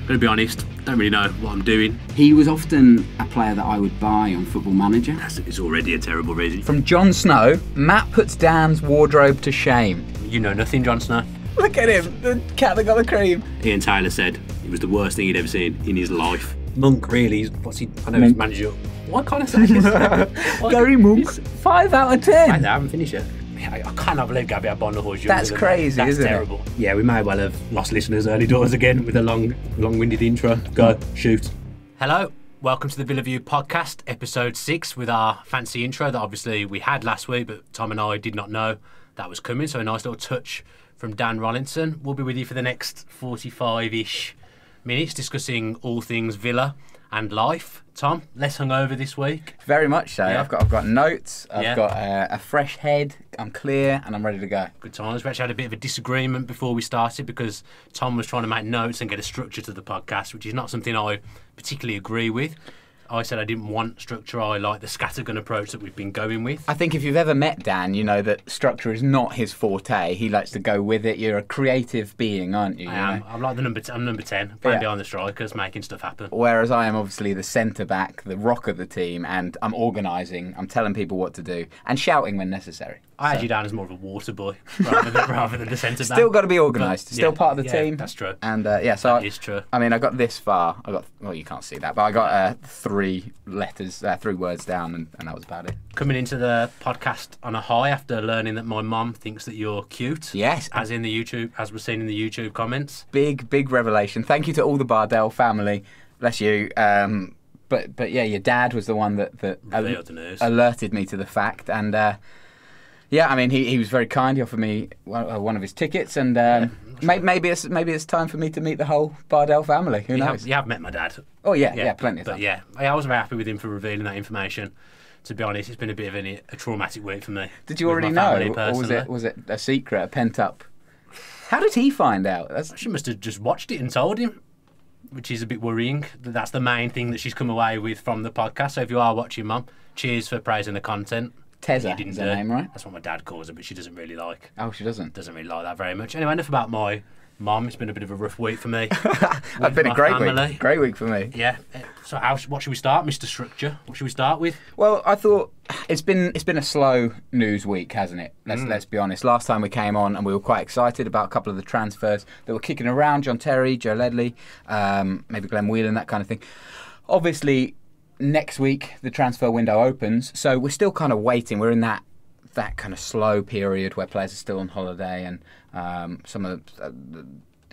Gonna be honest, don't really know what I'm doing. He was often a player that I would buy on Football Manager. It's already a terrible reason. From Jon Snow, Matt puts Dan's wardrobe to shame. You know nothing, Jon Snow. Look at him, the cat that got the cream. Ian Taylor said it was the worst thing he'd ever seen in his life. Monk, really, I know he's manager. What kind of say this? Gary Monk, 5 out of 10. I haven't finished yet. I cannot believe Gabby had Bondahorse. That's crazy, That's isn't terrible. It? Yeah, we may well have lost listeners early doors again with a long-winded intro. Go, shoot. Hello, welcome to the Villa View podcast, episode 6, with our fancy intro that obviously we had last week, but Tom and I did not know that was coming, so a nice little touch from Dan Rolinson. We'll be with you for the next 45-ish minutes discussing all things Villa and life. Tom, less hungover this week. Very much so. Yeah. I've got notes, I've got a fresh head, I'm clear and I'm ready to go. Good times. We actually had a bit of a disagreement before we started because Tom was trying to make notes and get a structure to the podcast, which is not something I particularly agree with. I said I didn't want structure. I like the scattergun approach that we've been going with. I think if you've ever met Dan, you know that structure is not his forte. He likes to go with it. You're a creative being, aren't you? I am. I'm like I'm number 10, playing behind the strikers, making stuff happen. Whereas I am obviously the centre-back, the rock of the team, and I'm organising, I'm telling people what to do, and shouting when necessary. I had you down as more of a water boy rather than the centre-back. Still got to be organised. Still part of the team. That's true. And so that is true. I mean, I got this far. Well, you can't see that, but I got 3 words down, and that was about it. Coming into the podcast on a high after learning that my mum thinks that you're cute. Yes. As was seen in the YouTube comments. Big revelation. Thank you to all the Bardell family. Bless you. But yeah, your dad was the one that alerted me to the fact, and yeah, I mean, he was very kind. He offered me one of his tickets, and maybe it's time for me to meet the whole Bardell family. Who knows? You have met my dad. Oh yeah, plenty of time. But yeah, I was very happy with him for revealing that information. To be honest, it's been a bit of a traumatic week for me. Did you already know, or was it a secret, a pent up? How did he find out? She must have just watched it and told him, which is a bit worrying. That's the main thing that she's come away with from the podcast. So if you are watching, Mum, cheers for praising the content. Tezza is her name, right? That's what my dad calls her, but she doesn't really like. Oh, she doesn't? Doesn't really like that very much. Anyway, enough about my mum. It's been a bit of a rough week for me. It's been a great week. Great week for me. Yeah. So what should we start, Mr. Structure? What should we start with? Well, I thought it's been a slow news week, hasn't it? Let's be honest. Last time we came on and we were quite excited about a couple of the transfers that were kicking around. John Terry, Joe Ledley, maybe Glenn Whelan, that kind of thing. Obviously, next week the transfer window opens, so we're still kind of waiting. We're in that kind of slow period where players are still on holiday, and some of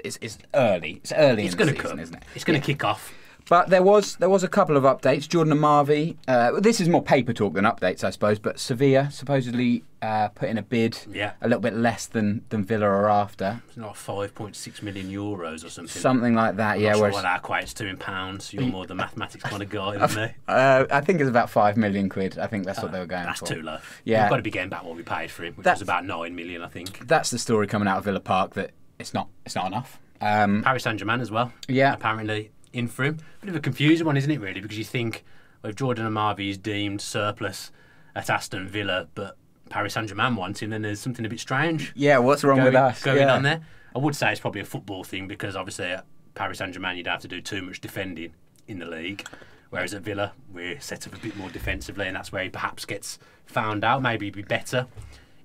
it's early. It's early in the season, isn't it? It's going to kick off. But there was a couple of updates. Jordan Amavi. This is more paper talk than updates, I suppose. But Sevilla supposedly put in a bid, a little bit less than Villa are after. It's like 5.6 million euros or something. Something like that. I'm not sure what that equates to in pounds. You're more the mathematics kind of guy than me. I think it's about 5 million quid. I think that's what they were going for. That's too low. Yeah, we've got to be getting back what we paid for him, which was about 9 million, I think. That's the story coming out of Villa Park, that it's not enough. Paris Saint-Germain as well. Yeah, apparently in for him. Bit of a confusing one, isn't it, really? Because you think, well, if Jordan Amavi is deemed surplus at Aston Villa, but Paris Saint-Germain wants him, then there's something a bit strange. Yeah, what's wrong with us? Going on there. I would say it's probably a football thing, because obviously at Paris Saint-Germain you don't have to do too much defending in the league, whereas at Villa we're set up a bit more defensively, and that's where he perhaps gets found out. Maybe he'd be better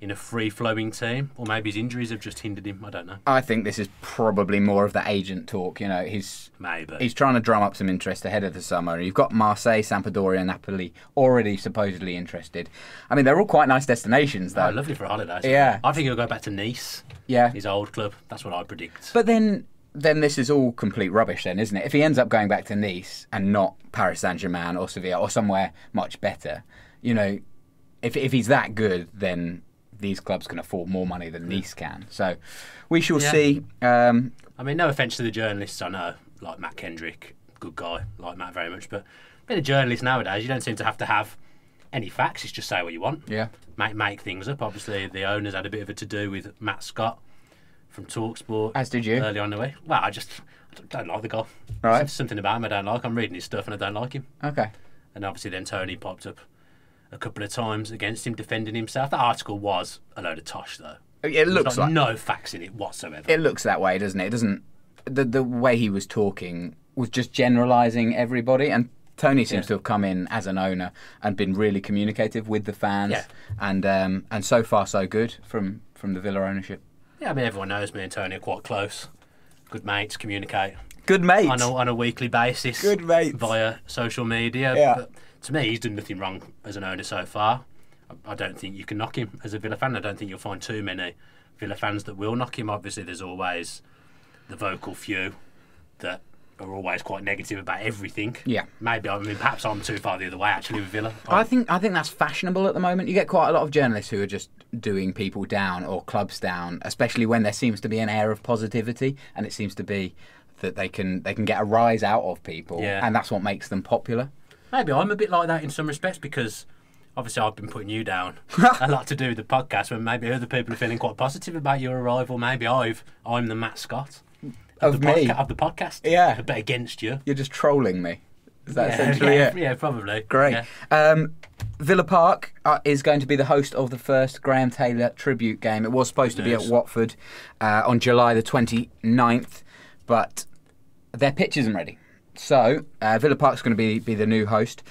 in a free-flowing team, or maybe his injuries have just hindered him. I don't know. I think this is probably more of the agent talk. You know, he's trying to drum up some interest ahead of the summer. You've got Marseille, Sampdoria, Napoli already supposedly interested. I mean, they're all quite nice destinations, though. Oh, lovely for a holiday. Yeah. I think he'll go back to Nice. Yeah. His old club. That's what I predict. But then this is all complete rubbish then, isn't it? If he ends up going back to Nice and not Paris Saint-Germain or Sevilla or somewhere much better, you know, if he's that good, then these clubs can afford more money than Nice can. So we shall see. I mean, no offence to the journalists, I know, like Matt Kendrick, good guy, like Matt very much, but being a journalist nowadays, you don't seem to have any facts. It's just say what you want. Yeah. Make things up. Obviously, the owners had a bit of a to-do with Matt Scott from TalkSport. As did you. Early on in the week. Well, I don't like the guy. Right. There's something about him I don't like. I'm reading his stuff and I don't like him. Okay. And obviously then Tony popped up a couple of times against him, defending himself. That article was a load of tosh, though. It looks like no facts in it whatsoever. It looks that way, doesn't it? It doesn't. the way he was talking was just generalising everybody, and Tony seems to have come in as an owner and been really communicative with the fans, and so far so good from the Villa ownership. Yeah, I mean, everyone knows me and Tony are quite close. Good mates, communicate. Good mates. On a weekly basis. Good mates. Via social media. Yeah. But to me, he's done nothing wrong as an owner so far. I don't think you can knock him as a Villa fan. I don't think you'll find too many Villa fans that will knock him. Obviously, there's always the vocal few that are always quite negative about everything. Yeah. Perhaps I'm too far the other way, actually, with Villa. I think that's fashionable at the moment. You get quite a lot of journalists who are just doing people down or clubs down, especially when there seems to be an air of positivity, and it seems to be that they can get a rise out of people, and that's what makes them popular. Maybe I'm a bit like that in some respects, because obviously I've been putting you down a lot to do with the podcast, when maybe other people are feeling quite positive about your arrival. Maybe I'm the mascot of the podcast. Yeah. But against you. You're just trolling me. Is that essentially it? Yeah, probably. Great. Yeah. Villa Park is going to be the host of the first Graham Taylor tribute game. It was supposed to be at Watford on July the 29th, but their pitch isn't ready. So Villa Park's going to be the new host.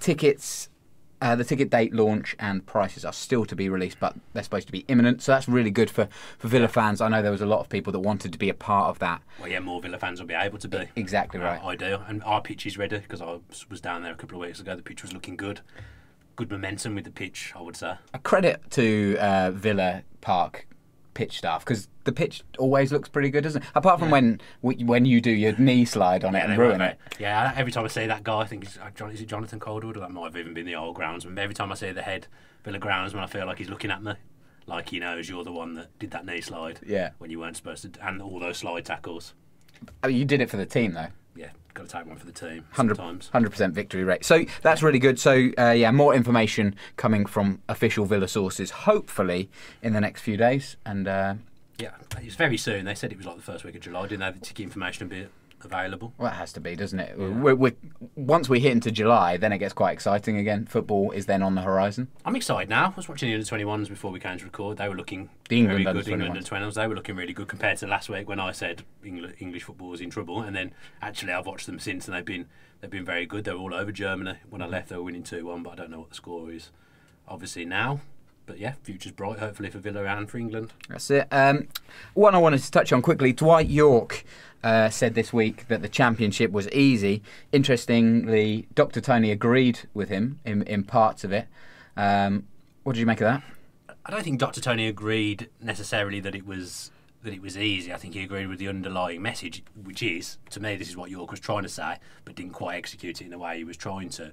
Tickets... the ticket date, launch and prices are still to be released, but they're supposed to be imminent. So that's really good for Villa fans. I know there was a lot of people that wanted to be a part of that. Well, yeah, more Villa fans will be able to be. Exactly right. Ideal. And our pitch is ready, because I was down there a couple of weeks ago. The pitch was looking good. Good momentum with the pitch, I would say. A credit to Villa Park pitch staff, because the pitch always looks pretty good, doesn't it? Apart from when you do your knee slide on it and ruin it. Yeah, every time I see that guy, I think is it Jonathan Coldwood, or that might have even been the old groundsman. Every time I see the head Villa groundsman, I feel like he's looking at me, like he knows you're the one that did that knee slide when you weren't supposed to, and all those slide tackles. I mean, you did it for the team, though. Yeah, got to take one for the team. 100% victory rate. So that's really good. So more information coming from official Villa sources, hopefully in the next few days. And yeah, it's very soon. They said it was like the first week of July. Didn't they? The ticket information will be available. Well, it has to be, doesn't it? Yeah. Once we hit into July, then it gets quite exciting again. Football is then on the horizon. I'm excited now. I was watching the under-21s before we came to record. They were looking very good. England under-21s. They were looking really good compared to last week when I said English football was in trouble. And then actually I've watched them since, and they've been very good. They were all over Germany. When I left, they were winning 2-1, but I don't know what the score is obviously now. But yeah, future's bright, hopefully, for Villa and for England. That's it. One I wanted to touch on quickly, Dwight York said this week that the Championship was easy. Interestingly, Dr. Tony agreed with him in parts of it. What did you make of that? I don't think Dr. Tony agreed necessarily that it was easy. I think he agreed with the underlying message, which is, to me, this is what York was trying to say, but didn't quite execute it in the way he was trying to,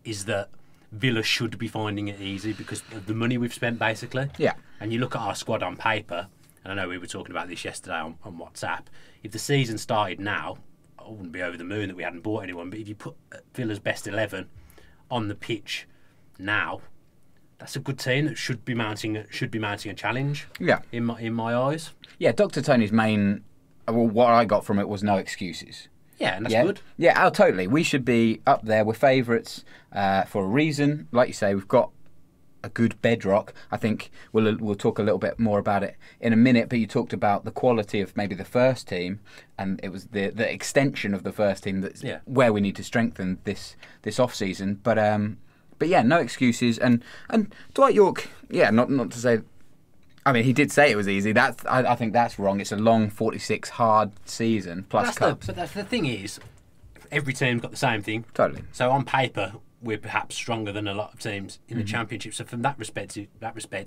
is that Villa should be finding it easy because of the money we've spent, basically. Yeah. And you look at our squad on paper, and I know we were talking about this yesterday on WhatsApp. If the season started now, I wouldn't be over the moon that we hadn't bought anyone, but if you put Villa's best 11 on the pitch now, that's a good team that should be mounting a challenge. Yeah. In my eyes. Yeah, Dr. Tony's main, what I got from it was no excuses. Yeah, and that's good. Yeah, totally. We should be up there. We're favourites for a reason. Like you say, we've got a good bedrock. I think we'll talk a little bit more about it in a minute, but you talked about the quality of maybe the first team, and it was the extension of the first team that's where we need to strengthen this off-season. But yeah, no excuses. And Dwight York, not to say... I mean, he did say it was easy. I think that's wrong. It's a long 46 hard season plus cups. But the thing is, every team's got the same thing. Totally. So on paper, we're perhaps stronger than a lot of teams in the Championship. So from that respect,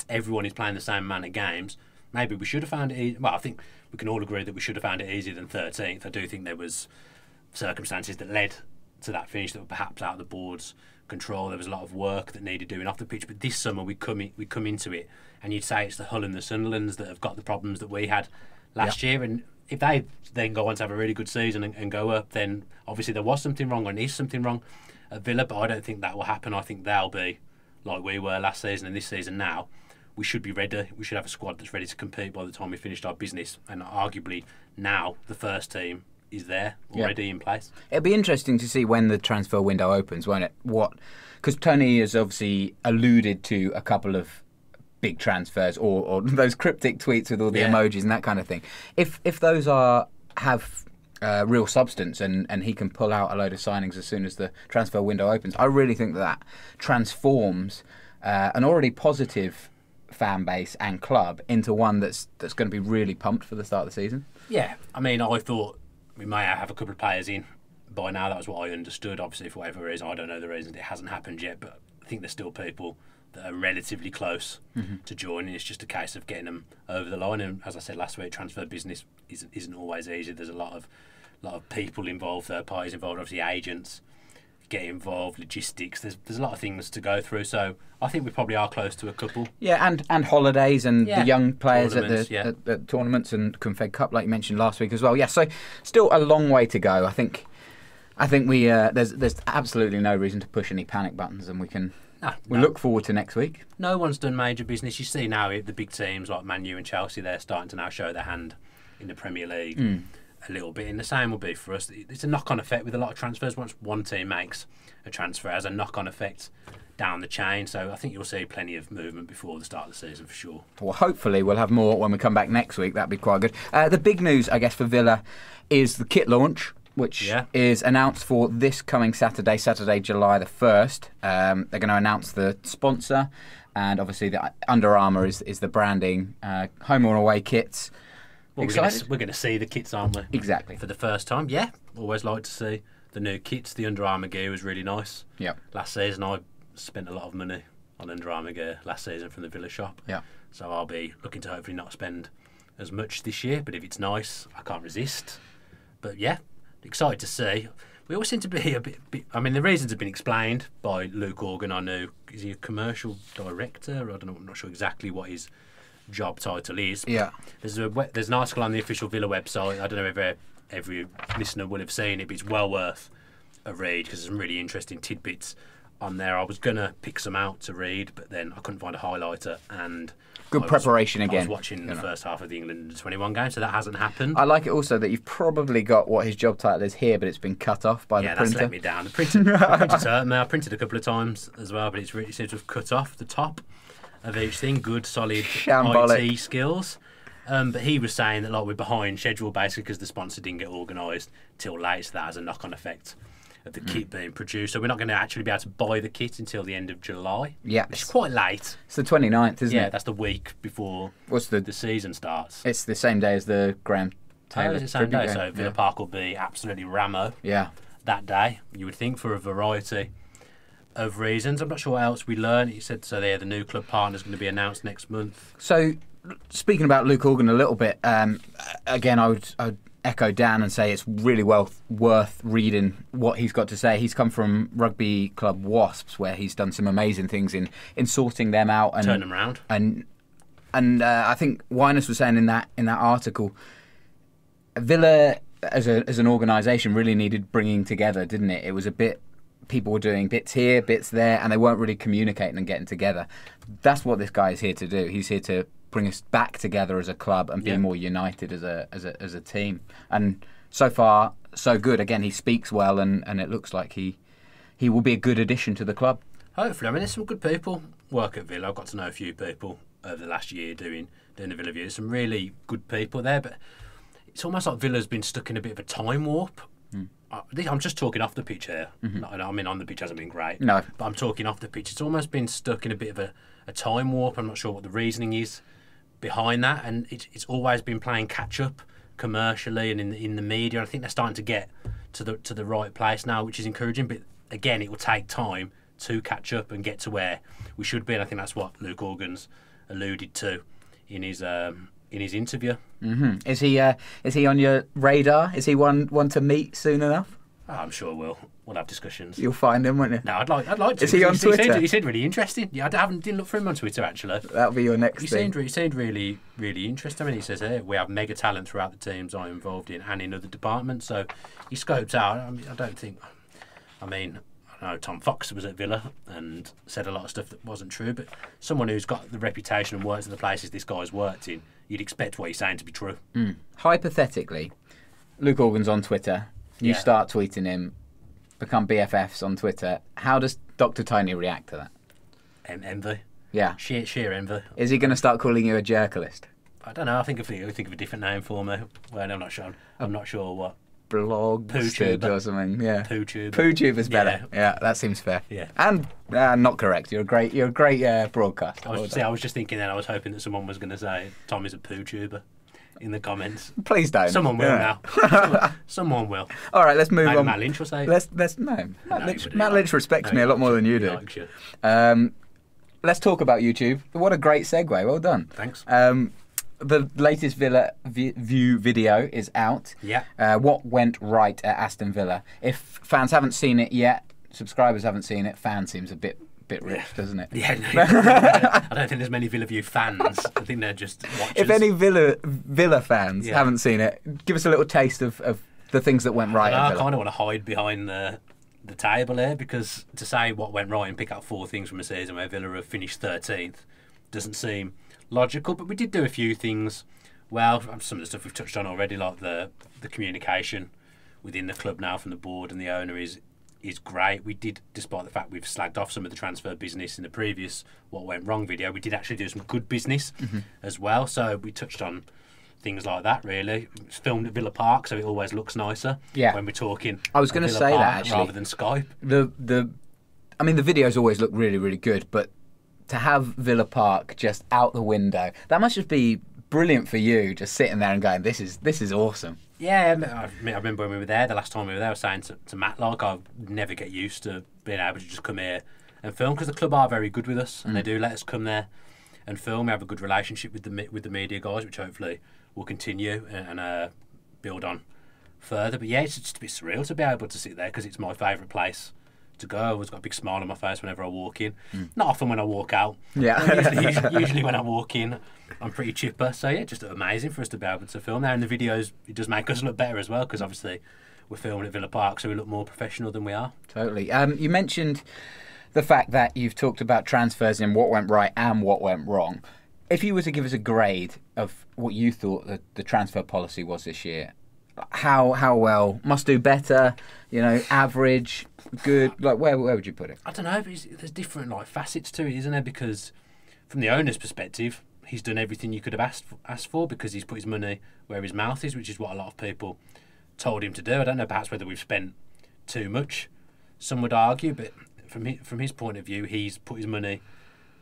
everyone is playing the same amount of games. Maybe we should have found it easy. Well, I think we can all agree that we should have found it easier than 13th. I do think there was circumstances that led to that finish that were perhaps out of the board's control. There was a lot of work that needed doing off the pitch. But this summer, we come into it, and you'd say it's the Hull and the Sunderlands that have got the problems that we had last year. And if they then go on to have a really good season and go up, then obviously there was something wrong, or is something wrong at Villa. But I don't think that will happen. I think they'll be like we were last season and this season now. We should be ready. We should have a squad that's ready to compete by the time we finished our business. And arguably now the first team is there already in place. It'll be interesting to see when the transfer window opens, won't it? Because Tony has obviously alluded to a couple of big transfers or those cryptic tweets with all the emojis and that kind of thing. If those are have real substance and he can pull out a load of signings as soon as the transfer window opens, I really think that transforms an already positive fan base and club into one that's going to be really pumped for the start of the season. Yeah, I mean, I thought we may have a couple of players in by now. That was what I understood. Obviously, for whatever reason, I don't know the reason, it hasn't happened yet, but I think there's still people that are relatively close to joining. It's just a case of getting them over the line. And as I said last week, transfer business isn't always easy. There's a lot of people involved, third parties involved, obviously agents get involved, logistics. There's a lot of things to go through. So I think we probably are close to a couple. Yeah, and holidays and the young players at the tournaments and Confed Cup, like you mentioned last week as well. Yeah, so still a long way to go. I think we there's absolutely no reason to push any panic buttons, and we look forward to next week. No one's done major business. You see now the big teams like Man U and Chelsea, they're starting to now show their hand in the Premier League a little bit, and the same will be for us. It's a knock-on effect with a lot of transfers. Once one team makes a transfer, it has a knock-on effect down the chain. So I think you'll see plenty of movement before the start of the season for sure. Well, hopefully we'll have more when we come back next week. That'd be quite good. The big news, I guess, for Villa is the kit launch, which is announced for this coming Saturday, July the 1st. They're going to announce the sponsor, and obviously the Under Armour is the branding. Home or away kits. Well, we're going to see the kits, aren't we? Exactly. For the first time, yeah. Always like to see the new kits. The Under Armour gear was really nice. Yeah. Last season, I spent a lot of money on Under Armour gear last season from the Villa shop. Yeah. So I'll be looking to hopefully not spend as much this year. But if it's nice, I can't resist. But yeah, excited to see. We always seem to be a bit. I mean, the reasons have been explained by Luke Organ. I know, is he a commercial director? I don't know. I'm not sure exactly what his job title is. Yeah. There's an article on the official Villa website. I don't know if every listener will have seen it, but it's well worth a read because there's some really interesting tidbits on there. I was going to pick some out to read, but then I couldn't find a highlighter. And good preparation again. I was watching the first half of the England Under-21 game, so that hasn't happened. I like it also that you've probably got what his job title is here, but it's been cut off by the printer. Yeah, that's let me down. The printer's hurt me. I printed a couple of times as well, but it seems to have cut off the top of each thing. Good, solid IT skills. But he was saying that we're behind schedule basically because the sponsor didn't get organised till late, so that has a knock-on effect of the kit being produced. So we're not going to actually be able to buy the kit until the end of July. Yeah. It's quite late. It's the 29th, isn't it? Yeah, that's the week before the season starts. It's the same day as the Graham Taylor. It's the same day, so Villa Park will be absolutely ramo that day, you would think, for a variety of reasons. I'm not sure what else we learned. He said so there the new club partner is going to be announced next month. So speaking about Luke Organ a little bit, again I would echo Dan and say it's really worth reading what he's got to say. He's come from rugby club Wasps, where he's done some amazing things in sorting them out and turn them around. And I think Winus was saying in that article, Villa as an organisation really needed bringing together, didn't it? It was a bit. People were doing bits here, bits there, and they weren't really communicating and getting together. That's what this guy is here to do. He's here to bring us back together as a club and be more united as a team. And so far, so good. Again, he speaks well, and it looks like he will be a good addition to the club. Hopefully. I mean, there's some good people work at Villa. I've got to know a few people over the last year doing the Villa View. Some really good people there, but it's almost like Villa's been stuck in a bit of a time warp. I'm just talking off the pitch here. I mean, on the pitch hasn't been great. No. But I'm talking off the pitch. It's almost been stuck in a bit of a time warp. I'm not sure what the reasoning is behind that. And it's always been playing catch-up commercially and in the media. I think they're starting to get to the right place now, which is encouraging. But again, it will take time to catch up and get to where we should be. And I think that's what Luke Organ's alluded to in his interview. Mm-hmm. Is he on your radar? Is he one to meet soon enough? I'm sure we'll have discussions. You'll find him, won't you? No, I'd like to. Is he on Twitter? He seemed really interesting. Yeah, didn't look for him on Twitter actually. That'll be your next thing. He seemed really, really interesting. I mean, he says here we have mega talent throughout the teams I'm involved in and in other departments. So he scoped out. I mean, I know Tom Fox was at Villa and said a lot of stuff that wasn't true, but someone who's got the reputation and works in the places this guy's worked in, you'd expect what he's saying to be true. Hypothetically, Luke Organ's on Twitter. You start tweeting him, become BFFs on Twitter. How does Dr. Tony react to that? Envy. Yeah. Sheer envy. Is he going to start calling you a jerkalist? I don't know. I think of a different name for me. Well, I'm not sure. I'm not sure what. Blog or something. Yeah. PooTube. PooTube is better. Yeah, that seems fair. Yeah. And not correct. You're a great broadcaster. I was just thinking then. I was hoping that someone was going to say Tom is a PooTuber in the comments. Please don't. Someone will now. Someone will. All right, let's move on. Matt Lynch will say. Matt Lynch respects me a lot more than you do. Let's talk about YouTube. What a great segue. Well done. Thanks. The latest Villa View video is out. Yeah. What went right at Aston Villa? If fans haven't seen it yet, subscribers haven't seen it, fan seems a bit rich, doesn't it? Yeah. No, I don't think there's many Villa View fans. I think they're just watchers. If any Villa fans haven't seen it, give us a little taste of the things that went right at Villa. I kind of want to hide behind the table here, because to say what went right and pick out 4 things from a season where Villa have finished 13th doesn't seem logical, but we did do a few things well. Some of the stuff we've touched on already, like the communication within the club now from the board and the owner is great. We did, despite the fact we've slagged off some of the transfer business in the previous What Went Wrong video, we did actually do some good business as well. So we touched on things like that, really. It's filmed at Villa Park, so it always looks nicer when we're talking. I was going to say that, actually. Rather than Skype. The videos always look really, really good, but to have Villa Park just out the window, that must just be brilliant for you, just sitting there and going, this is awesome. Yeah, I remember when we were there, the last time we were there, I was saying to Matt, like, I'll never get used to being able to just come here and film, because the club are very good with us, and they do let us come there and film. We have a good relationship with the media guys, which hopefully will continue and build on further. But yeah, it's just a bit surreal to be able to sit there, because it's my favourite place to go. I've always got a big smile on my face whenever I walk in. Not often when I walk out. Yeah. Usually when I walk in, I'm pretty chipper. So yeah, just amazing for us to be able to film there. And the videos, it does make us look better as well, because obviously we're filming at Villa Park, so we look more professional than we are. Totally. You mentioned the fact that you've talked about transfers and what went right and what went wrong. If you were to give us a grade of what you thought the transfer policy was this year, how well? Must do better, average, good? Like where would you put it? I don't know, but there's different facets to it, isn't there? Because from the owner's perspective, he's done everything you could have asked for, because he's put his money where his mouth is, which is what a lot of people told him to do. I don't know perhaps whether we've spent too much, some would argue, but from his point of view, he's put his money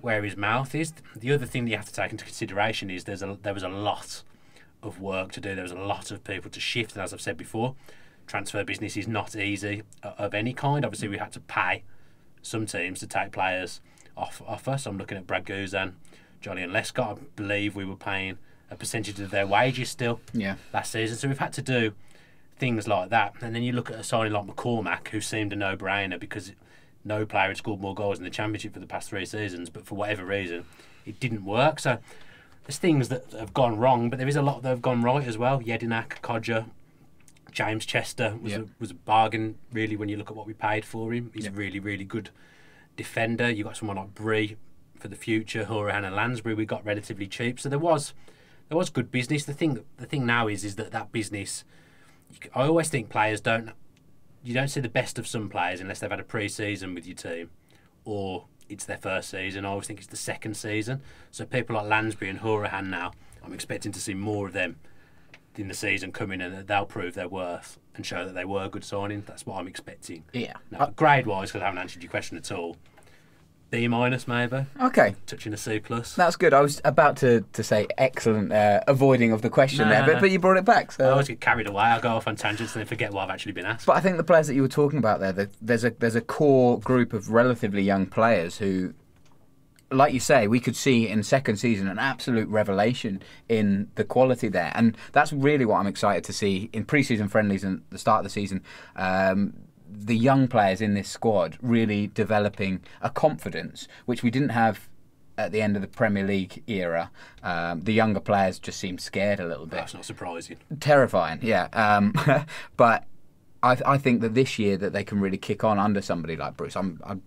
where his mouth is. The other thing that you have to take into consideration is there was a lot of work to do. There was a lot of people to shift, and as I've said before, transfer business is not easy of any kind. Obviously, we had to pay some teams to take players off us. I'm looking at Brad Guzan, Jolly and Lescott. I believe we were paying a percentage of their wages still last season. So we've had to do things like that. And then you look at a signing like McCormack, who seemed a no-brainer because no player had scored more goals in the Championship for the past 3 seasons, but for whatever reason, it didn't work. So there's things that have gone wrong, but there is a lot that have gone right as well. Jedinak, Kodja, James Chester was a bargain, really, when you look at what we paid for him. He's a really, really good defender. You got someone like Bree for the future, Horahan and Lansbury we got relatively cheap. So there was good business. The thing now is that business, I always think players you don't see the best of some players unless they've had a pre-season with your team, or it's their first season. I always think it's the second season. So people like Lansbury and Horahan now, I'm expecting to see more of them in the season coming, and they'll prove their worth and show that they were good signings. That's what I'm expecting. Yeah. Now, grade-wise, because I haven't answered your question at all, B- maybe. Okay. Touching a C+. That's good. I was about to say excellent avoiding of the question but you brought it back. So. I always get carried away. I go off on tangents and then forget what I've actually been asked. But I think the players that you were talking about there, there's a core group of relatively young players who, like you say, we could see in second season an absolute revelation in the quality there. And that's really what I'm excited to see in pre-season friendlies and the start of the season. The young players in this squad really developing a confidence, which we didn't have at the end of the Premier League era. The younger players just seemed scared a little bit. That's not surprising. Terrifying, yeah. But I think that this year that they can really kick on under somebody like Bruce. I'm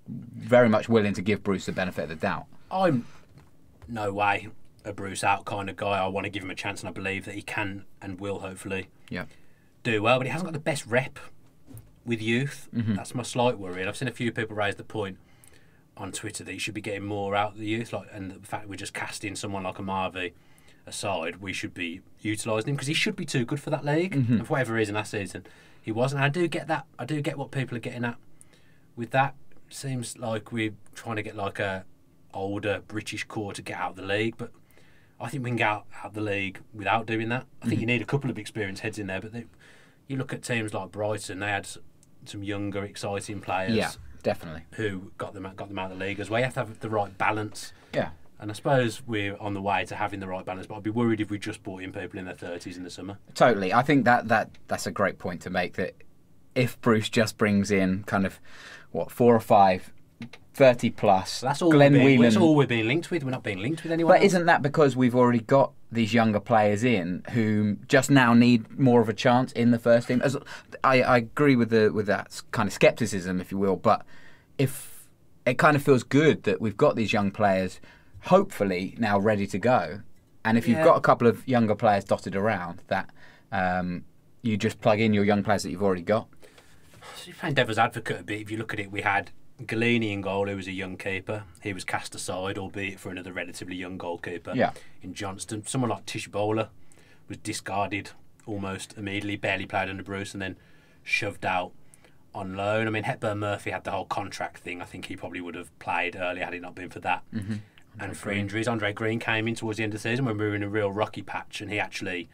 very much willing to give Bruce the benefit of the doubt. I'm no way a Bruce out kind of guy. I want to give him a chance, and I believe that he can and will hopefully do well. But he hasn't got the best rep with youth. That's my slight worry. And I've seen a few people raise the point on Twitter that he should be getting more out of the youth, and the fact we're just casting someone like a Marvey aside, we should be utilising him because he should be too good for that league. And for whatever reason last season, he wasn't. I do get that. I do get what people are getting at with that. Seems like we're trying to get like a older British core to get out of the league, but I think we can get out of the league without doing that. I think you need a couple of experienced heads in there, but you look at teams like Brighton, they had some younger, exciting players. Yeah, definitely. Who got them out of the league as well. You have to have the right balance. Yeah. And I suppose we're on the way to having the right balance, but I'd be worried if we just brought in people in their 30s in the summer. Totally. I think that's a great point to make, that if Bruce just brings in kind of, 4 or 5 30 plus. That's all Glenn Whelan. That's all we're being linked with. We're not being linked with anyone else. Isn't that because we've already got these younger players in who just now need more of a chance in the first team? I agree with that kind of scepticism, if you will, but if it kind of feels good that we've got these young players hopefully now ready to go, and if you've got a couple of younger players dotted around, that you just plug in your young players that you've already got. So you're playing devil's advocate a bit. If you look at it, we had Galini in goal, who was a young keeper. He was cast aside, albeit for another relatively young goalkeeper. Yeah. In Johnston, someone like Tishbola was discarded almost immediately, barely played under Bruce, and then shoved out on loan. I mean, Hepburn Murphy had the whole contract thing. I think he probably would have played earlier had it not been for that. And for injuries, Andre Green came in towards the end of the season when we were in a real rocky patch, and he actually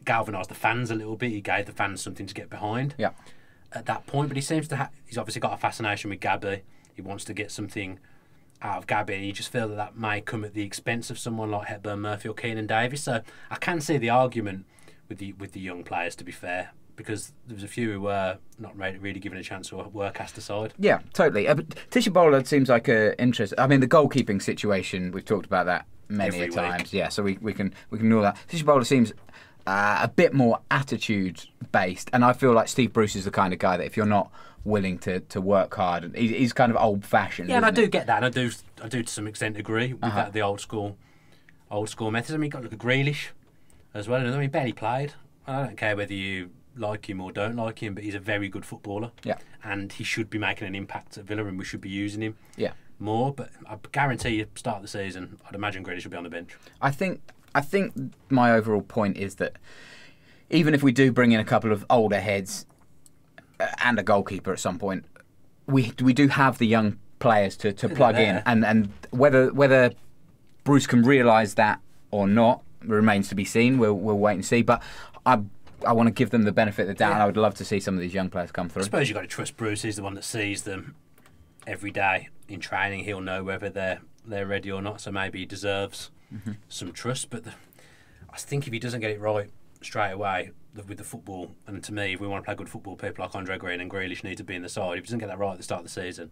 galvanised the fans a little bit. He gave the fans something to get behind. Yeah. At that point, but he seems to he's obviously got a fascination with Gabby. He wants to get something out of Gabby, and you just feel that may come at the expense of someone like Hepburn Murphy or Keenan Davis. So I can see the argument with the young players, to be fair, because there was a few who were not really given a chance or were cast aside. Yeah, totally. But Tishabola seems like an interest. I mean, the goalkeeping situation, we've talked about that many times. Yeah, so we can ignore that. Tishabola seems a bit more attitude based, and I feel like Steve Bruce is the kind of guy that if you're not willing to work hard, he's kind of old fashioned. Yeah, and I do get that, and I do to some extent agree with that, the old school methods. I mean, you've got to look at Grealish as well. I mean, he barely played. I don't care whether you like him or don't like him, but he's a very good footballer. Yeah, and he should be making an impact at Villa, and we should be using him. Yeah, more. But I guarantee you, start of the season, I'd imagine Grealish will be on the bench. I think my overall point is that even if we do bring in a couple of older heads and a goalkeeper at some point, we do have the young players to plug in, and whether Bruce can realise that or not remains to be seen. We'll wait and see. But I want to give them the benefit of the doubt. And I would love to see some of these young players come through. I suppose you've got to trust Bruce. He's the one that sees them every day in training. He'll know whether they're ready or not. So maybe he deserves some trust. But I think if he doesn't get it right straight away with the football, and to me, if we want to play good football, people like Andre Green and Grealish need to be in the side. If he doesn't get that right at the start of the season,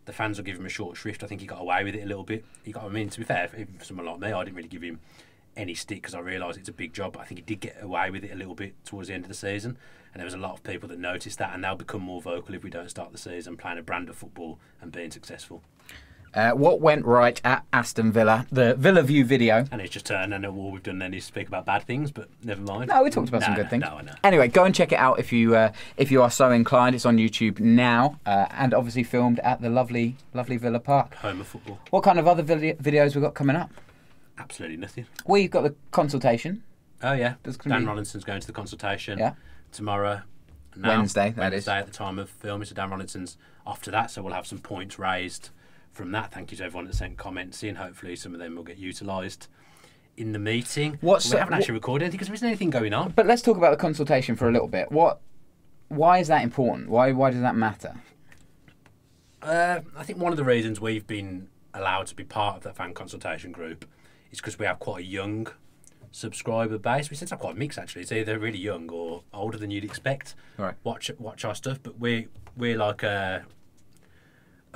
the fans will give him a short shrift. I think he got away with it a little bit. I mean, to be fair, even for someone like me, I didn't really give him any stick because I realised it's a big job. But I think he did get away with it a little bit towards the end of the season, and there was a lot of people that noticed that, and they'll become more vocal if we don't start the season playing a brand of football and being successful. What went right at Aston Villa? The Villa View video. And it's just turned, and all we've done then is speak about bad things, but never mind. No, we talked about some good things. No, I know. Anyway, go and check it out if you are so inclined. It's on YouTube now, and obviously filmed at the lovely Villa Park. Home of football. What kind of other videos we've got coming up? Absolutely nothing. We've got the consultation. Oh yeah, Dan Rolinson's going to the consultation tomorrow. Wednesday, at the time of filming. So Dan Rolinson's off to that, so we'll have some points raised from that. Thank you to everyone that sent comments in. Hopefully some of them will get utilised in the meeting. We haven't actually recorded anything because there isn't anything going on. But let's talk about the consultation for a little bit. Why is that important? Why does that matter? I think one of the reasons we've been allowed to be part of that fan consultation group is because we have quite a young subscriber base. We seem to have quite a mix actually. It's either really young or older than you'd expect. Right. Watch our stuff, but we're like a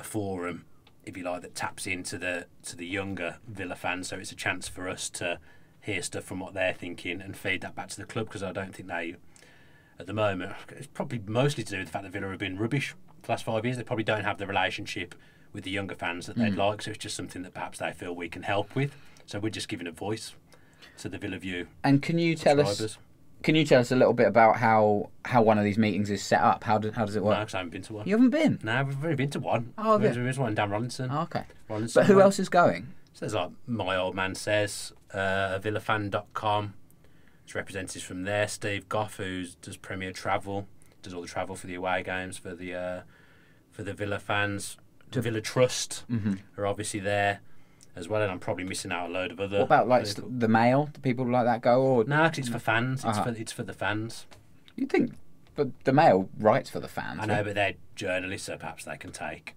forum, if you like, that taps into the younger Villa fans. So it's a chance for us to hear stuff from what they're thinking and feed that back to the club, because I don't think they, at the moment, it's probably mostly to do with the fact that Villa have been rubbish for the last 5 years. They probably don't have the relationship with the younger fans that they'd like, so it's just something that perhaps they feel we can help with. So we're just giving a voice to the Villa View. And can you tell us a little bit about how one of these meetings is set up? How does it work? No, because I haven't been to one. You haven't been? No, we've only been to one. Oh, okay. There's one, Dan Rolinson. Oh, okay. Rolinson, but who else is going? So there's like My Old Man Says, villafan.com. It's representatives from there. Steve Goff, who does Premier Travel, does all the travel for the away games for the Villa fans. The Villa Trust are obviously there as well, and I'm probably missing out a load of other. What about like people. the Mail? Do people like that go? Or No, 'cause it's for fans. It's for the fans. You think? But the Mail writes for the fans. I know, but they're journalists, so perhaps they can take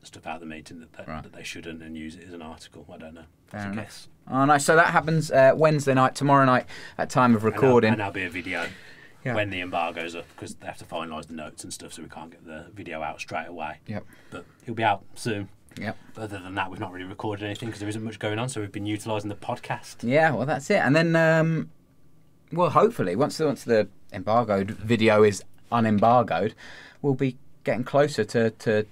stuff out of the meeting that they shouldn't and use it as an article. I don't know. That's a guess. Oh, nice. So that happens Wednesday night, tomorrow night at time of recording. And there'll be a video when the embargo's up, because they have to finalise the notes and stuff, so we can't get the video out straight away. Yep. But it'll be out soon. Yep. But other than that, we've not really recorded anything because there isn't much going on, so we've been utilising the podcast. Yeah, well, that's it. And then, well, hopefully, once the embargoed video is unembargoed, we'll be getting closer to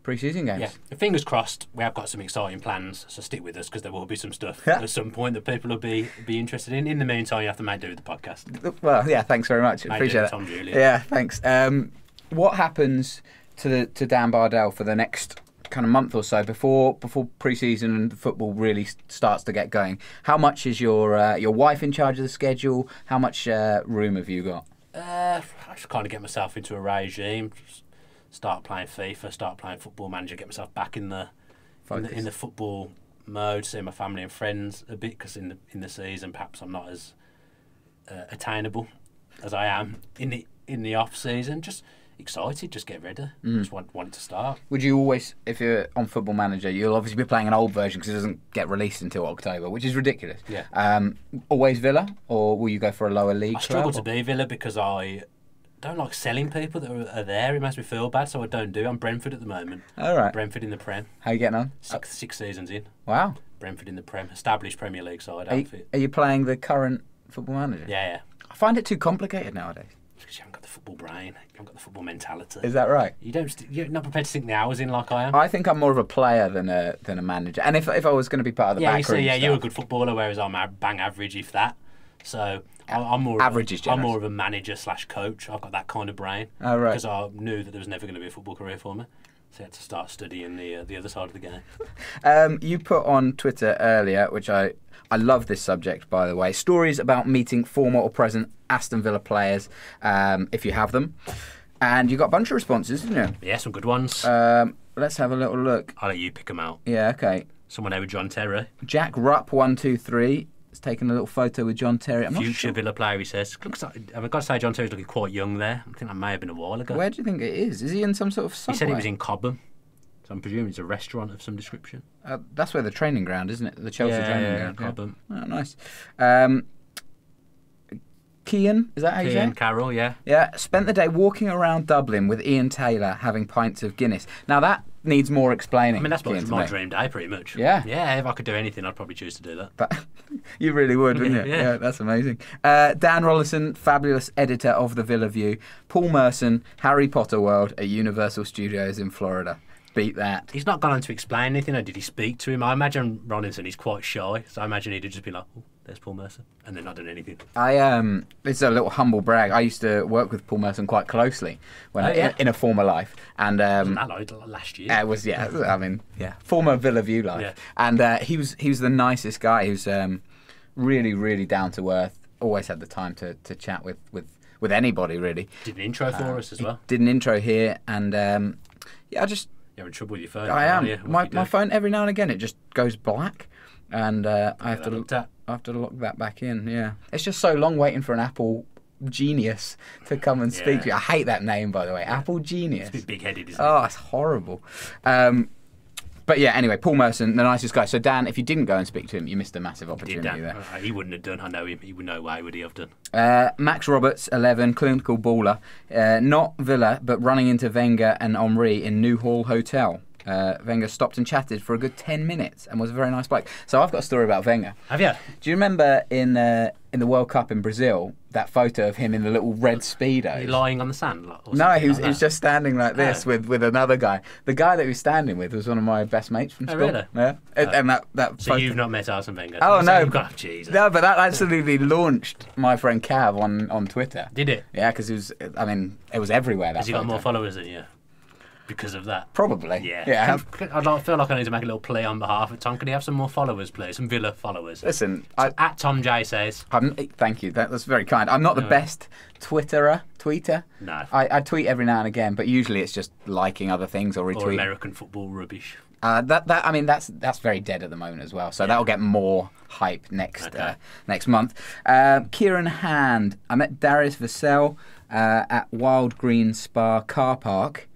pre-season games. Yeah, fingers crossed. We have got some exciting plans, so stick with us because there will be some stuff at some point that people will be interested in. In the meantime, you have to make do with the podcast. Well, yeah, thanks very much. Appreciate it. Tom Julian. Yeah, thanks. What happens to Dan Bardell for the next kind of month or so before pre-season and football really starts to get going? How much is your wife in charge of the schedule? How much room have you got? I just kind of get myself into a regime. Start playing FIFA, start playing Football Manager, get myself back in the football mode, see my family and friends a bit, because in the season perhaps I'm not as attainable as I am in the off season. Just excited, just get ready. Just want it to start. Would you always, if you're on Football Manager, you'll obviously be playing an old version because it doesn't get released until October, which is ridiculous. Yeah. Always Villa, or will you go for a lower league? I struggle to be Villa because I don't like selling people that are there. It makes me feel bad, so I don't do. I'm Brentford at the moment. All right. Brentford in the Prem. How are you getting on? Six seasons in. Wow. Brentford in the Prem. Established Premier League side outfit. Are you playing the current Football Manager? Yeah. I find it too complicated nowadays. Because you haven't got the football brain. You haven't got the football mentality. Is that right? You're not prepared to sink the hours in like I am. I think I'm more of a player than a manager. And if I was going to be part of the backroom stuff, you're a good footballer, whereas I'm bang average, if that. So I'm more average is generous. I'm more of a manager / coach. I've got that kind of brain. Oh, right. Because I knew that there was never going to be a football career for me. So I had to start studying the other side of the game. You put on Twitter earlier, which I love this subject, by the way, stories about meeting former or present Aston Villa players, if you have them. And you got a bunch of responses, didn't you? Yeah, some good ones. Let's have a little look. I'll let you pick them out. Yeah, okay. Someone there with John Terry. Jack Rupp123 has taken a little photo with John Terry. I'm not Future sure. Villa player, he says. Looks like, I've got to say, John Terry's looking quite young there. I think that may have been a while ago. Where do you think it is? Is he in some sort of subway? He said he was in Cobham. So I'm presuming it's a restaurant of some description. That's where the training ground, isn't it? The Chelsea training ground. Cobham. Oh, nice. Kean, is that how you say it? Carroll, yeah. Yeah, spent the day walking around Dublin with Ian Taylor having pints of Guinness. Now that needs more explaining. I mean, that's my dream day, pretty much. Yeah. Yeah, if I could do anything, I'd probably choose to do that. But you really would, wouldn't you? Yeah, that's amazing. Dan Rolinson, fabulous editor of the Villa View. Paul Merson, Harry Potter World at Universal Studios in Florida. Beat that. He's not gone on to explain anything, or did he speak to him? I imagine Rolinson is quite shy, so I imagine he'd just be like, oh, there's Paul Merson, and then not done anything. This is a little humble brag. I used to work with Paul Merson quite closely when in a former life, and wasn't that like last year? It was, yeah. I mean, yeah, former Villa View life, yeah. And he was the nicest guy. He was really, really down to earth. Always had the time to chat with anybody, really. Did an intro for us as well. Did an intro here, and I just. You're in trouble with your phone. I am. My phone every now and again it just goes black, and I have to look that back in. Yeah, it's just so long waiting for an Apple genius to come and speak to you. I hate that name, by the way. Apple Genius. It's a bit big-headed, isn't it? Oh, it's horrible. But yeah, anyway, Paul Merson, the nicest guy. So Dan, if you didn't go and speak to him, you missed a massive opportunity there. He wouldn't have done. I know him. He would no way would he have done. Max Roberts, 11, clinical baller. Not Villa, but running into Wenger and Henry in New Hall Hotel. Wenger stopped and chatted for a good 10 minutes and was a very nice bloke. So I've got a story about Wenger. Have you? Do you remember in the World Cup in Brazil, that photo of him in the little red Speedo? He lying on the sand? No, he was just standing like this with another guy. The guy that he was standing with was one of my best mates from school. Oh, really? Yeah. And that so photo... you've not met Arsene Wenger? Oh, no. Jesus. No, but that absolutely launched my friend Cav on Twitter. Did it? Yeah, because it was everywhere, that Has he got photo. more followers than you? because of that. Probably. Yeah. I feel like I need to make a little plea on behalf of Tom. Can he have some more followers, please? Some Villa followers. Listen, at Tom J says. Thank you. That's very kind. I'm not the best tweeter. No. I tweet every now and again, but usually it's just liking other things or retweeting. Or American football rubbish. That's very dead at the moment as well. So that'll get more hype next month. Kieran Hand. I met Darius Vassell at Wild Green Spa car park.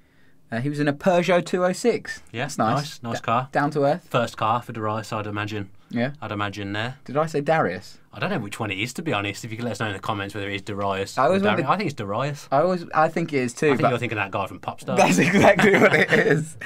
He was in a Peugeot 206. Yeah, that's nice. Nice car. Down to earth. First car for Darius, I'd imagine. Yeah. I'd imagine there. Did I say Darius? I don't know which one it is, to be honest. If you could let us know in the comments whether it is Darius. I think it's Darius. I think it is too. I think you're thinking of that guy from Popstar. That's exactly what it is.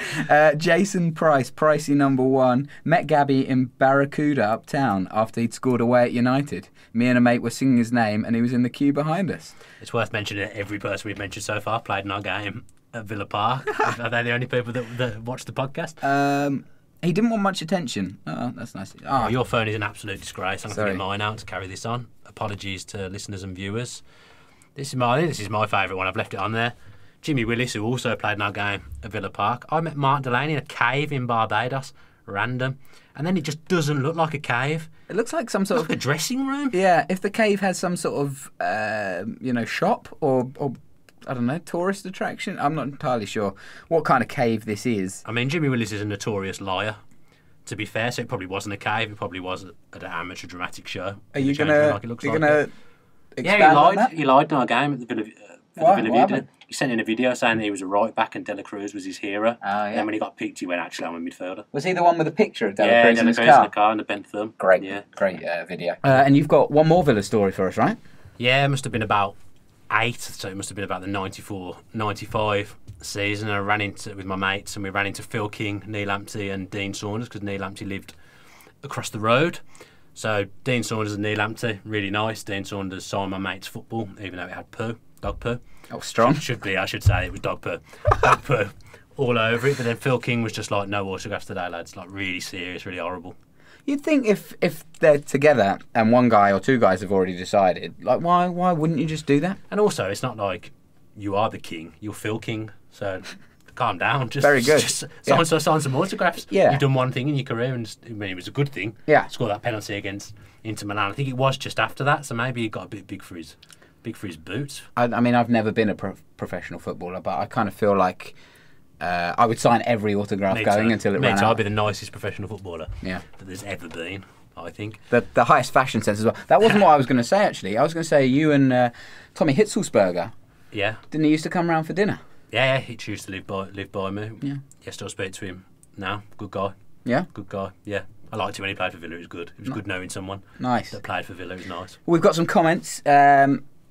Jason Price, Pricey number 1, met Gabby in Barracuda uptown after he'd scored away at United. Me and a mate were singing his name and he was in the queue behind us. It's worth mentioning that every person we've mentioned so far played in our game at Villa Park. Are they the only people that watch the podcast? He didn't want much attention. Oh, that's nice. Oh, your phone is an absolute disgrace. I'm going to get mine out to carry this on. Apologies to listeners and viewers. This is my favourite one. I've left it on there. Jimmy Willis, who also played in our game at Villa Park. I met Mark Delaney in a cave in Barbados. Random. And then it just doesn't look like a cave. It looks like some sort of a dressing room. Yeah, if the cave has some sort of shop or I don't know, tourist attraction. I'm not entirely sure what kind of cave this is. I mean, Jimmy Willis is a notorious liar, to be fair, so it probably wasn't a cave. It probably was at an amateur dramatic show. Are you going to expand on that? He lied in our game at the Villa View. He sent in a video saying that he was a right back and Dela Cruz was his hero. Oh, yeah. And then when he got picked, he went, actually, I'm a midfielder. Was he the one with the picture of Dela Cruz in his car? Yeah, in the car and the bent thumb. Great video. And you've got one more Villa story for us, right? Yeah, it must have been about 8, so it must have been about the 94-95 season. And I ran into with my mates, and we ran into Phil King, Neil Lamptey and Dean Saunders, because Neil Lamptey lived across the road. So Dean Saunders and Neil Lamptey, really nice. Dean Saunders signed my mate's football, even though it had dog poo. Oh, strong. Should be, I should say, it was dog poo. Dog poo all over it. But then Phil King was just like, no autographs today, lads. Like, really serious, really horrible. You'd think if they're together and one guy or two guys have already decided, like, why wouldn't you just do that? And also, it's not like you are the king, you're Phil King, so calm down. Very good. Just sign some autographs. Yeah. You've done one thing in your career, and it was a good thing. Yeah. Score that penalty against Inter Milan. I think it was just after that, so maybe he got a bit big for his boots. I mean, I've never been a professional footballer, but I kind of feel like I would sign every autograph until it ran out. I'd be the nicest professional footballer that there's ever been, I think. The highest fashion sense as well. That wasn't what I was going to say, actually. I was going to say you and Tommy Hitzelsberger. Yeah. Didn't he used to come round for dinner? Yeah, he used to live by me. Yeah. I still speak to him now. Good guy. Yeah? Good guy, yeah. I liked it when he played for Villa. It was good. It was good knowing someone that played for Villa. It was nice. We've got some comments.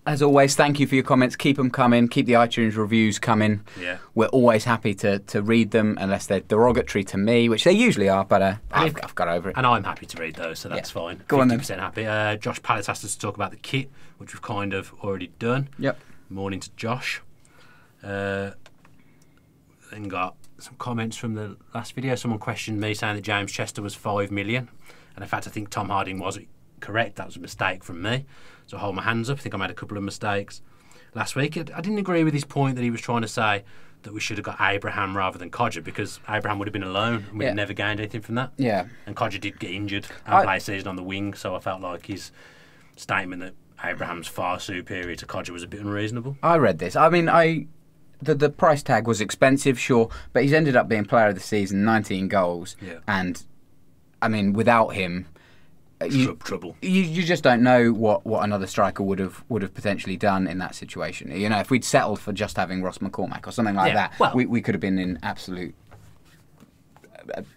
As always, thank you for your comments. Keep them coming. Keep the iTunes reviews coming. Yeah. We're always happy to read them, unless they're derogatory to me, which they usually are, but I've got over it. And I'm happy to read those, so that's fine. Go on then. 50% happy. Josh Palace asked us to talk about the kit, which we've kind of already done. Yep. Morning to Josh. Then got some comments from the last video. Someone questioned me saying that James Chester was 5 million. And in fact, I think Tom Harding was correct. That was a mistake from me. So I hold my hands up. I think I made a couple of mistakes last week. I didn't agree with his point that he was trying to say that we should have got Abraham rather than Codger, because Abraham would have been alone and we'd never gained anything from that. Yeah. And Codger did get injured and play a season on the wing, so I felt like his statement that Abraham's far superior to Codger was a bit unreasonable. I read this. I mean, the price tag was expensive, sure, but he's ended up being player of the season, 19 goals. Yeah. And, I mean, without him... trouble. You just don't know what another striker would have potentially done in that situation. You know, if we'd settled for just having Ross McCormack or something like that, well, we could have been in absolute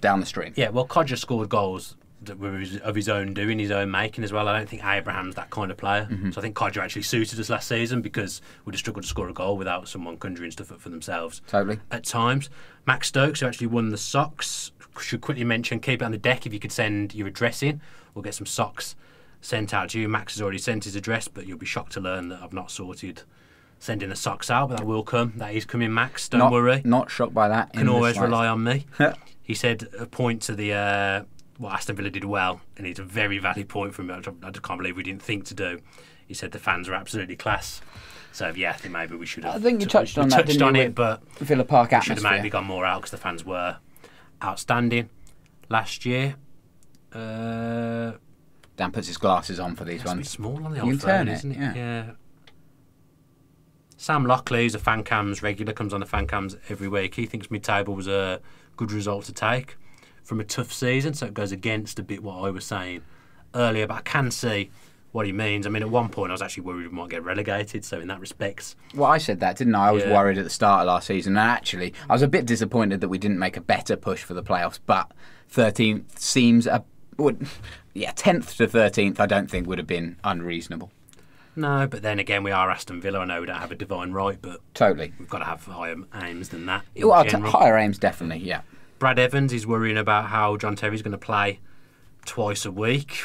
down the stream. Yeah, well, Codger scored goals that were of his own doing, his own making as well. I don't think Abraham's that kind of player. Mm-hmm. So I think Codger actually suited us last season because we'd have struggled to score a goal without someone conjuring stuff up for themselves. Totally. At times. Max Stokes, who actually won the socks, should quickly mention, keep it on the deck if you could send your address in. We'll get some socks sent out to you. Max has already sent his address, but you'll be shocked to learn that I've not sorted sending the socks out, but that will come. That is coming, Max. Don't worry. Not shocked by that. Can always rely on me. He said a point to the Aston Villa did well, and it's a very valid point from me. I just can't believe we didn't think to do. He said the fans are absolutely class. So yeah, I think maybe we should have. I think you touched on that, touched didn't on you, it, with but Villa Park should atmosphere. have maybe gone more out because the fans were outstanding last year. Dan puts his glasses on for these It's a bit ones. small on the You old can phone, turn it, isn't it? yeah. Sam Lockley, who's a fan cams regular, comes on the fan cams every week. He thinks mid-table was a good result to take from a tough season, so it goes against a bit what I was saying earlier, but I can see what he means. I mean, at one point I was actually worried we might get relegated, so in that respect... Well, I said that, didn't I? I was Yeah. worried at the start of last season, and actually I was a bit disappointed that we didn't make a better push for the playoffs, but 13th seems... 10th to 13th I don't think would have been unreasonable. No, but then again, we are Aston Villa. I know we don't have a divine right, but Totally. we've got to have higher aims than that. in Well, general. higher aims, definitely, yeah. Brad Evans is worrying about how John Terry's going to play twice a week.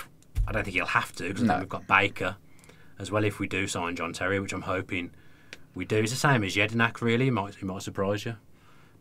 I don't think he'll have to because I No. think we've got Baker as well if we do sign John Terry, which I'm hoping we do. It's the same as Jedinak, really. He might surprise you.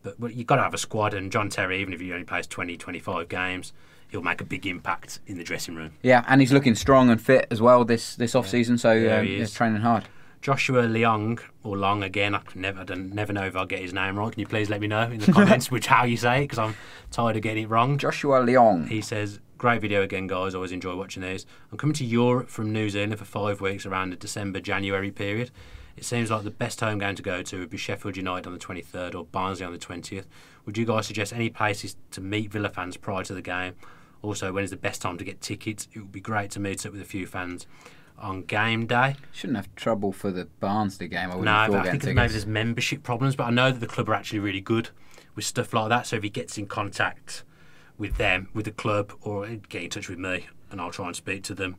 But you've got to have a squad, and John Terry, even if he only plays 20, 25 games, he'll make a big impact in the dressing room. Yeah, and he's looking strong and fit as well this off-season, so Yeah, he he's is. training hard. Joshua Leong, or Long again, I never know if I'll get his name right. Can you please let me know in the comments how you say it, because I'm tired of getting it wrong. Joshua Leong. He says, great video again, guys. Always enjoy watching these. I'm coming to Europe from New Zealand for 5 weeks around the December-January period. It seems like the best home game to go to would be Sheffield United on the 23rd or Barnsley on the 20th. Would you guys suggest any places to meet Villa fans prior to the game? Also, when is the best time to get tickets? It would be great to meet up with a few fans on game day. Shouldn't have trouble for the Barnsley game. I wouldn't No, have but thought I think getting maybe tickets. there's membership problems, but I know that the club are actually really good with stuff like that. So if he gets in contact with them, with the club, or get in touch with me, and I'll try and speak to them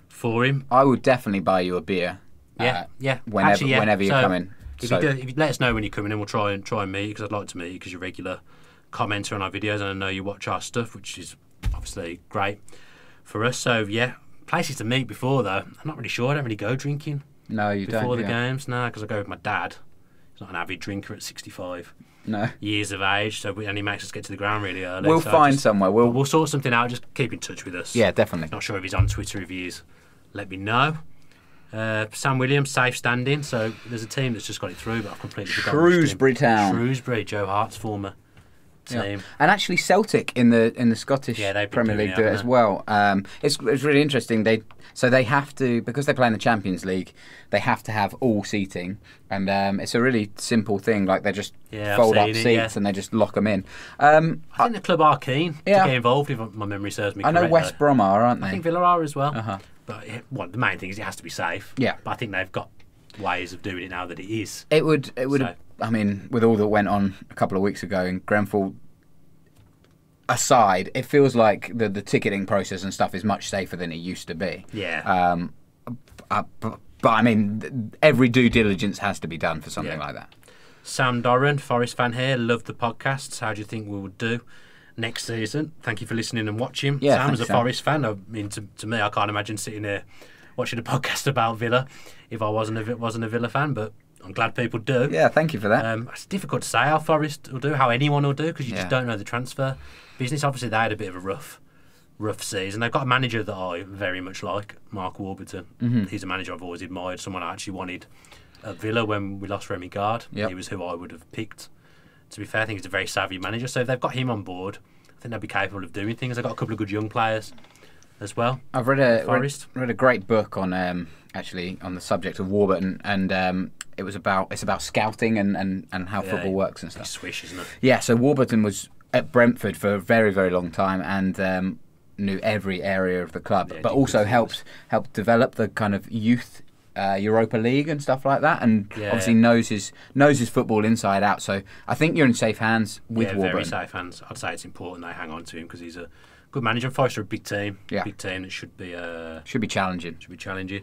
for him. I would definitely buy you a beer. Yeah. Whenever, Actually, yeah. whenever you're So, coming. If you let us know when you're coming in, we'll try and meet you, because I'd like to meet you because you're a regular commenter on our videos, and I know you watch our stuff, which is obviously great for us. So yeah, places to meet before though. I'm not really sure. I don't really go drinking No, you don't. before the yeah. games. No, because I go with my dad. He's not an avid drinker at 65 No. years of age, so and he makes us get to the ground really early. We'll so find somewhere. We'll sort something out. Just keep in touch with us. Yeah, definitely. Not sure if he's on Twitter. If he is, let me know. Sam Williams, safe standing. So there's a team that's just got it through, but I've completely forgotten. which team. Shrewsbury Town. Shrewsbury, Joe Hart's former team. Yeah. And actually, Celtic in the Scottish Yeah, they've been Premier doing League it, do it haven't as they? well. It's really interesting. They have to, because they play in the Champions League, they have to have all seating, and it's a really simple thing. Like they just Yeah, I've fold up seen it, seats yeah. and they just lock them in. I think the club are keen Yeah. to get involved, if my memory serves me I correct. know West Brom are, aren't I they? think Villa are as well. Uh-huh. But the main thing is it has to be safe. Yeah. But I think they've got ways of doing it now that it is. It would. So- I mean, with all that went on a couple of weeks ago in Grenfell aside, it feels like the ticketing process and stuff is much safer than it used to be. Yeah. But I mean, every due diligence has to be done for something Yeah. like that. Sam Doran, Forest fan here. Love the podcasts. How do you think we would do next season? Thank you for listening and watching. Yeah, Sam's thanks, a Sam. Forest fan. I mean, to me, I can't imagine sitting here watching a podcast about Villa if I wasn't a Villa fan. But I'm glad people do. Yeah, thank you for that. It's difficult to say how Forest will do, how anyone will do, because you Yeah. just don't know the transfer business. Obviously, they had a bit of a rough season. They've got a manager that I very much like, Mark Warburton. Mm-hmm. He's a manager I've always admired, someone I actually wanted at Villa when we lost Remy Gard. Yep. He was who I would have picked. To be fair, I think he's a very savvy manager. So if they've got him on board, I think they'll be capable of doing things. They've got a couple of good young players as well. I've read Forest. read a great book on actually on the subject of Warburton, and it's about scouting and how football works and It's stuff. swish, isn't it? Yeah, so Warburton was at Brentford for a very, very long time and knew every area of the club, Yeah, but did also good helped develop the kind of youth Europa League and stuff like that, and Yeah. obviously knows his football inside out. So I think you're in safe hands with Yeah, Warburton. very safe hands. I'd say it's important they hang on to him because he's a good manager. Forest are a big team. Yeah. Big team that should be challenging. challenging.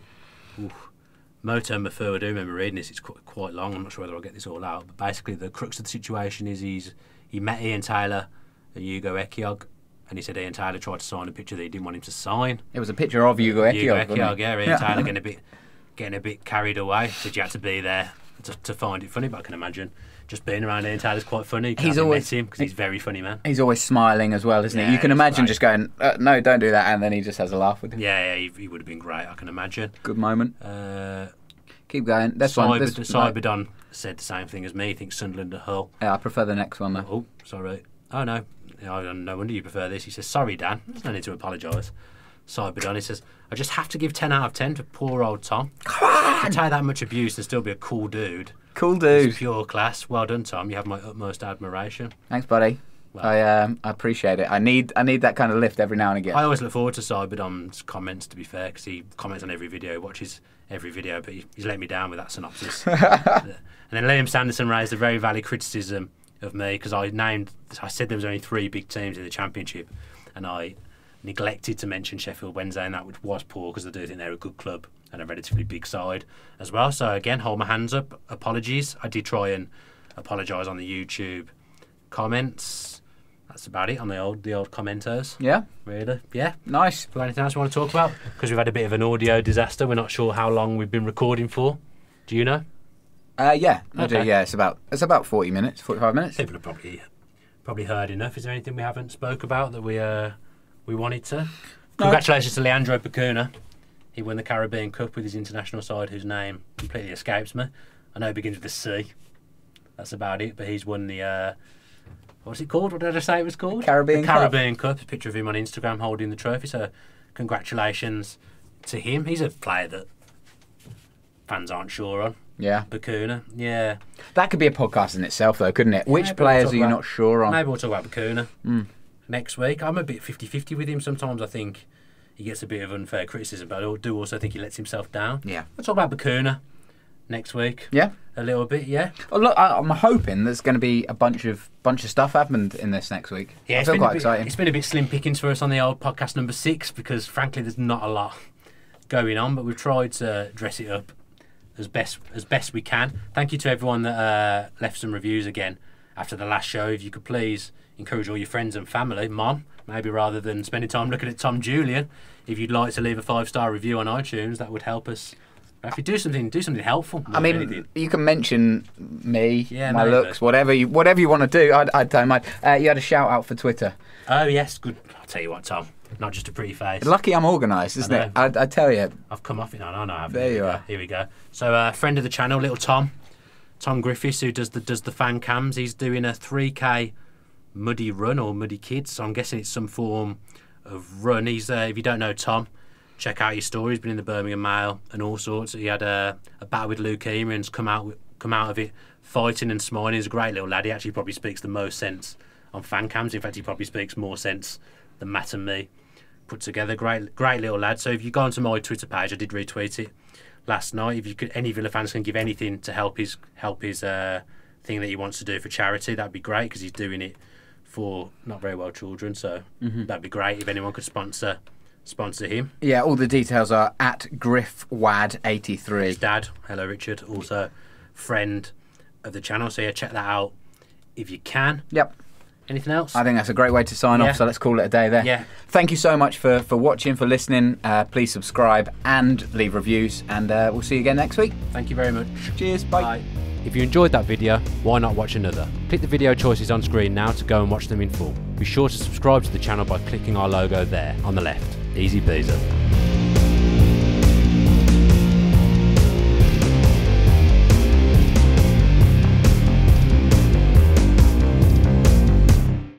Moto Mafur, I do remember reading this. It's quite long. I'm not sure whether I'll get this all out. But basically, the crux of the situation is he met Ian Taylor and Hugo Ekiog, and he said Ian Taylor tried to sign a picture that he didn't want him to sign. It was a picture of Hugo Ekiog. Hugo wasn't Ekiog, it? yeah. Ian Taylor getting a bit carried away. Said you had to be there to find it funny, but I can imagine just being around Ian Taylor's quite funny. He's always met him because he's a very funny man. He's always smiling as well, isn't he? Yeah, You can he's imagine great. just going, no, don't do that, and then he just has a laugh with him. Yeah, he would have been great. I can imagine. Good moment. Keep going. This one. Cyberdon said the same thing as me. He thinks Sunderland are Hull. Yeah, I prefer the next one though. Oh, sorry. Oh no. No wonder you prefer this. He says, sorry, Dan. There's no need to apologise. Cyberdon, he says, I just have to give 10 out of 10 to poor old Tom. Come on! To take that much abuse and still be a cool dude. Cool dude. It's pure class. Well done, Tom. You have my utmost admiration. Thanks, buddy. Well, I appreciate it. I need that kind of lift every now and again. I always look forward to Cyberdon's comments, to be fair, because he comments on every video, watches every video, but he's let me down with that synopsis. And then Liam Sanderson raised a very valid criticism of me because I said there was only 3 big teams in the Championship, and I neglected to mention Sheffield Wednesday, and that which was poor because I do think they're a good club and a relatively big side as well. So again, hold my hands up. Apologies. I did try and apologise on the YouTube comments. That's about it on the old commenters. Yeah. Really? Yeah. Nice. Got anything else you want to talk about? Because we've had a bit of an audio disaster. We're not sure how long we've been recording for. Do you know? Yeah. I Okay. do. Yeah. It's about 40 minutes, 45 minutes. People have probably heard enough. Is there anything we haven't spoke about that we wanted to? No. Congratulations to Leandro Bacuna. He won the Caribbean Cup with his international side, whose name completely escapes me. I know it begins with a C. That's about it. But he's won the what's it called? What did I say it was called? Caribbean Cup. Caribbean Cup. A picture of him on Instagram holding the trophy. So congratulations to him. He's a player that fans aren't sure on. Yeah. Bacuna. Yeah. That could be a podcast in itself, though, couldn't it? Yeah, Which players are you not sure on? Maybe we'll talk about Bacuna next week. I'm a bit 50-50 with him. Sometimes I think he gets a bit of unfair criticism, but I do also think he lets himself down. Yeah. We'll talk about Bacuna next week. Yeah. A little bit, yeah. Well, look, I'm hoping there's going to be a bunch of stuff happened in this next week. Yeah, I feel quite exciting. It's been a bit slim pickings for us on the old podcast number 6 because, frankly, there's not a lot going on, but we've tried to dress it up as best we can. Thank you to everyone that left some reviews again after the last show. If you could please encourage all your friends and family, Mom, maybe rather than spending time looking at Tom Julian, if you'd like to leave a 5-star review on iTunes, that would help us. If you do something helpful. I mean, you can mention me, my maybe. looks, whatever you want to do. I don't mind. You had a shout out for Twitter. Oh yes, good. I'll tell you what, Tom. Not just a pretty face. Lucky I'm organised, isn't it? I tell you. I've come off it now. No, I haven't. There you are. Here we go. So, friend of the channel, little Tom Griffiths, who does the fan cams. He's doing a 3K muddy run or muddy kids. So I'm guessing it's some form of run. He's if you don't know Tom, check out his story. He's been in the Birmingham Mail and all sorts. He had a battle with leukemia and's come out of it fighting and smiling. He's a great little lad. He actually probably speaks the most sense on fan cams. In fact, he probably speaks more sense than Matt and me put together. Great little lad. So if you go onto my Twitter page, I did retweet it last night. If you could, any Villa fans can give anything to help his thing that he wants to do for charity, that'd be great because he's doing it for not very well children. So that'd be great if anyone could sponsor him. Yeah, all the details are at GriffWad83. His dad, hello Richard, also friend of the channel. So yeah, check that out if you can. Yep. Anything else? I think that's a great way to sign off, so let's call it a day there. Yeah. Thank you so much for watching, for listening. Please subscribe and leave reviews, and we'll see you again next week. Thank you very much. Cheers, bye. If you enjoyed that video, why not watch another? Click the video choices on screen now to go and watch them in full. Be sure to subscribe to the channel by clicking our logo there on the left. Easy peasy.